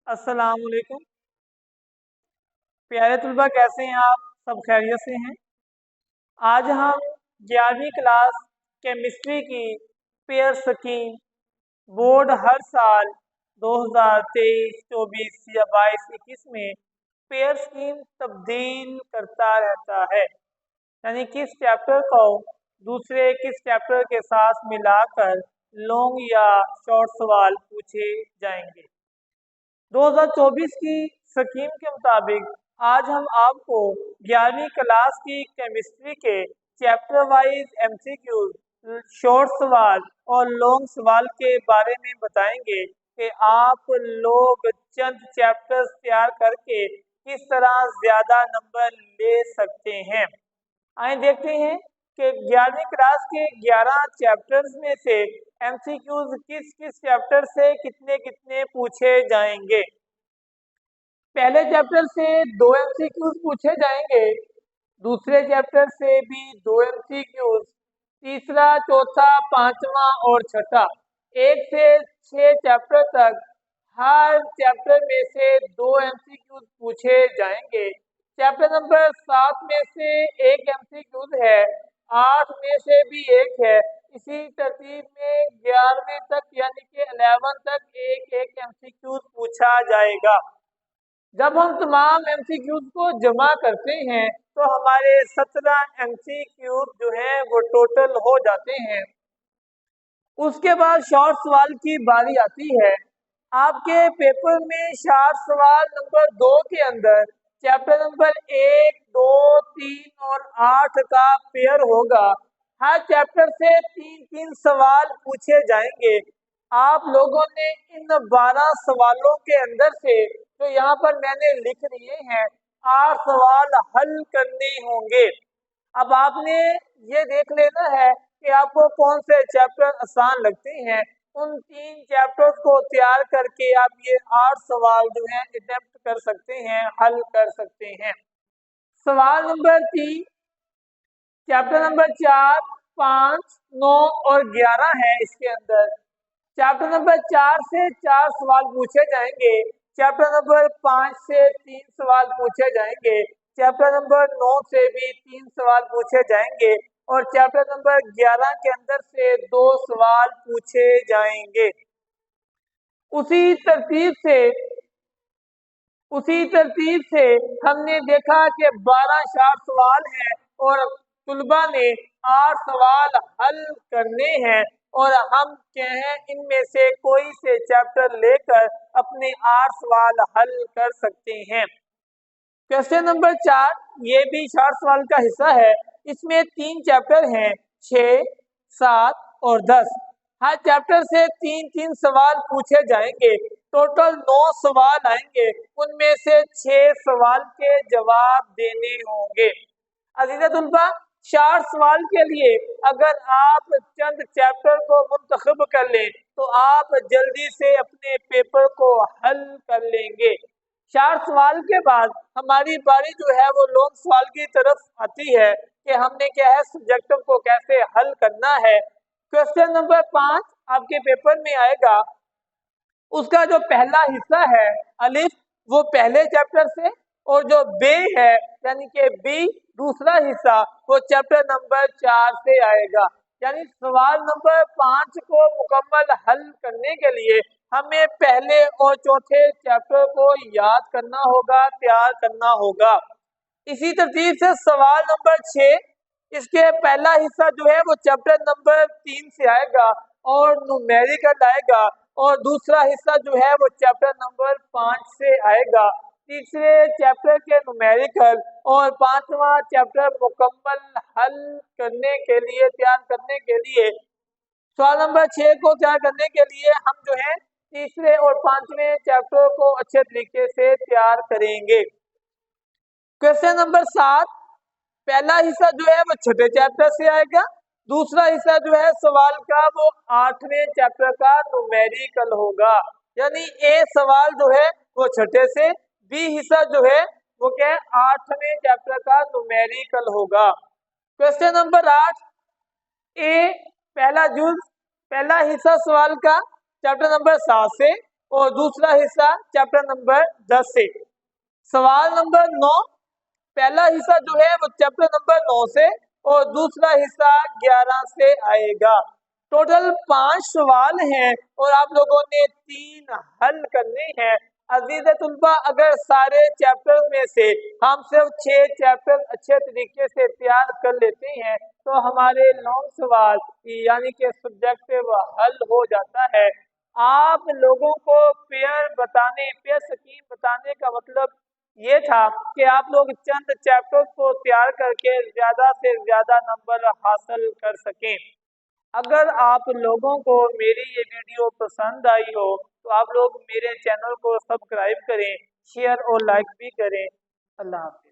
अस्सलाम वालेकुम। प्यारे तलबा, कैसे हैं आप? सब खैरियत से हैं? आज हम 11वीं क्लास केमिस्ट्री की पेयर स्कीम बोर्ड हर साल 2023, 24 या 22, 21 में पेयर स्कीम तब्दील करता रहता है, यानी किस चैप्टर को दूसरे किस चैप्टर के साथ मिलाकर लॉन्ग या शॉर्ट सवाल पूछे जाएंगे। 2024 की स्कीम के मुताबिक आज हम आपको 11वीं क्लास की केमिस्ट्री के चैप्टर वाइज एमसीक्यूज, शॉर्ट सवाल और लॉन्ग सवाल के बारे में बताएंगे कि आप लोग चंद चैप्टर्स तैयार करके किस तरह ज़्यादा नंबर ले सकते हैं। आइए देखते हैं कि 11वीं क्लास के 11 चैप्टर्स में से एमसीक्यूज किस किस चैप्टर से कितने कितने पूछे जाएंगे। पहले चैप्टर से 2 एमसीक्यूज पूछे जाएंगे, दूसरे चैप्टर से भी 2 एमसीक्यूज, तीसरा, चौथा, पांचवा और छठा 1 से 6 चैप्टर तक हर चैप्टर में से 2 एमसीक्यूज पूछे जाएंगे। चैप्टर नंबर 7 में से 1 एमसीक्यूज है, 8 में से भी 1 है। इसी तरतीब में 11वीं तक यानी कि 11 तक एक एमसीक्यूज पूछा जाएगा। जब हम तमाम एमसीक्यूज को जमा करते हैं तो हमारे 17 एमसीक्यूज जो हैं वो टोटल हो जाते हैं। उसके बाद शॉर्ट सवाल की बारी आती है। आपके पेपर में शॉर्ट सवाल नंबर 2 के अंदर चैप्टर नंबर 1, 2, 3 और 8 का पेयर होगा। हर चैप्टर से 3-3 सवाल पूछे जाएंगे। आप लोगों ने इन 12 सवालों के अंदर से तो यहाँ पर मैंने लिख दिए हैं 8 सवाल हल करने होंगे। अब आपने ये देख लेना है कि आपको कौन से चैप्टर आसान लगते हैं। उन 3 चैप्टर्स को तैयार करके आप ये 8 सवाल जो हैं अटेम्प्ट कर सकते हैं, हल कर सकते हैं। सवाल नंबर 3 चैप्टर नंबर 4, 5, 9 और 11 है। इसके अंदर चैप्टर नंबर 4 से 4 सवाल पूछे जाएंगे, चैप्टर नंबर 5 से 3 सवाल पूछे जाएंगे, चैप्टर नंबर 9 से भी 3 सवाल पूछे जाएंगे और चैप्टर नंबर 11 के अंदर से 2 सवाल पूछे जाएंगे। उसी तरतीब से हमने देखा कि 12 शॉर्ट सवाल हैं और तुलबा ने 8 सवाल हल करने हैं और हम कहें इनमें से कोई से चैप्टर लेकर अपने 8 सवाल हल कर सकते हैं। क्वेश्चन नंबर 4 ये भी शॉर्ट सवाल का हिस्सा है। इसमें 3 चैप्टर हैं, 6, 7 और 10। हर चैप्टर से 3-3 सवाल पूछे जाएंगे। टोटल 9 सवाल आएंगे, उनमें से 6 सवाल के जवाब देने होंगे। अजीज़ तुलबा, शॉर्ट सवाल के लिए अगर आप चंद चैप्टर को मुंतखब कर लें तो आप जल्दी से अपने पेपर को हल कर लेंगे। शॉर्ट सवाल के बाद हमारी बारी जो है वो लॉन्ग सवाल की तरफ आती है कि हमने क्या है सब्जेक्टिव को कैसे हल करना है। क्वेश्चन नंबर 5 आपके पेपर में आएगा। उसका जो पहला हिस्सा है अलिफ, वो पहले चैप्टर से, और जो बे है यानी कि बी दूसरा हिस्सा वो चैप्टर नंबर 4 से आएगा। यानी सवाल नंबर 5 को मुकम्मल हल करने के लिए हमें पहले और चौथे चैप्टर को याद करना होगा, तैयार करना होगा। इसी तरतीब से सवाल नंबर 6, इसके पहला हिस्सा जो है वो चैप्टर नंबर 3 से आएगा और न्यूमेरिकल आएगा, और दूसरा हिस्सा जो है वो चैप्टर नंबर 5 से आएगा। तीसरे चैप्टर के न्यूमेरिकल और 5वां चैप्टर मुकम्मल हल करने के लिए, तैयार करने के लिए, सवाल नंबर 6 को तैयार करने के लिए हम जो है तीसरे और 5वें चैप्टर को अच्छे तरीके से तैयार करेंगे। क्वेश्चन नंबर 7 पहला हिस्सा जो है वो छठे चैप्टर से आएगा, दूसरा हिस्सा जो है सवाल का वो 8वें चैप्टर का न्यूमेरिकल होगा। यानी ए सवाल जो है वो छठे से, बी हिस्सा जो है वो क्या है 8वें चैप्टर का न्यूमेरिकल होगा। क्वेश्चन नंबर 8 ए पहला हिस्सा सवाल का चैप्टर नंबर 7 से, और दूसरा हिस्सा चैप्टर नंबर 10 से। सवाल नंबर 9, पहला हिस्सा जो है वो चैप्टर नंबर 9 से और दूसरा हिस्सा 11 से आएगा। टोटल 5 सवाल हैं और आप लोगों ने 3 हल करने हैं। अजीज तुलबा, अगर सारे चैप्टर में से हम सिर्फ 6 चैप्टर अच्छे तरीके से तैयार कर लेते हैं तो हमारे 9 सवाल यानी कि सब्जेक्टिव हल हो जाता है। आप लोगों को पेयर स्कीम बताने का मतलब ये था कि आप लोग चंद चैप्टर्स को तैयार करके ज्यादा से ज्यादा नंबर हासिल कर सकें। अगर आप लोगों को मेरी ये वीडियो पसंद आई हो तो आप लोग मेरे चैनल को सब्सक्राइब करें, शेयर और लाइक भी करें। अल्लाह हाफ़िज़।